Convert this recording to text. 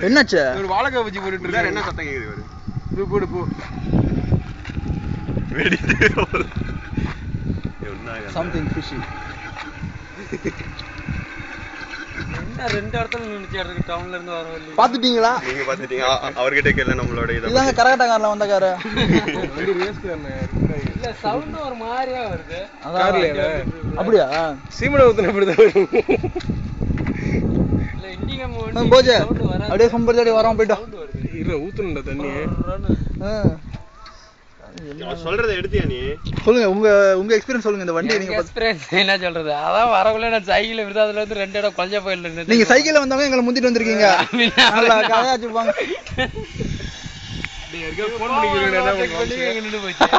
என்னாச்சு? ஒரு வாழைக்காய் பஜ்ஜி போட்டுட்டு இருக்காரு. என்ன சத்தம் கேக்குது? இது போடு போ. Something fishy. என்ன ரெண்டு இடத்துல நின்னுச்சு இருக்கு டவுன்ல இருந்து வர வழி. பாத்துட்டீங்களா? நீங்க பாத்துட்டீங்க. அவர்கிட்ட கேட்கல நம்மளோட இத. இதாங்க கரகாட்ட கார்ல வந்த காரு. வண்டி ரேஸ் கார்ல. இல்ல சவுண்ட் ஒரு மாதிரியா வருது. கார்ல. அப்படியே சீமனை ஊத்துன அப்படிதான் வரும். இல்ல இண்டிகம் வண்டி போஜே. சவுண்ட் வராது. அப்படியே சம்பர்ஜாடி வரோம் போய்ட்டோம். இல்ல ஊத்துனடா தண்ணி. சொல்றத எடுத்தியா நீ? சொல்லுங்க உங்க எக்ஸ்பீரியன்ஸ் சொல்லுங்க இந்த வண்டி நீங்க எக்ஸ்பீரியன்ஸ் என்ன சொல்றது? அதான் வரக்குள்ள நான் சைக்கிள் விருதாதுல இருந்து ரெண்டு இடம் கொஞ்ச போயில நின்னு. நீங்க சைக்கிள்ல வந்தவங்க எங்களை முந்திட்டு வந்திருக்கீங்க. நல்லா கதையாச்சு போங்க. டேய் இருக்க ஃபோன் பண்ணிக்கிறீங்க என்ன பண்ணுவீங்க? நின்னு போச்சு.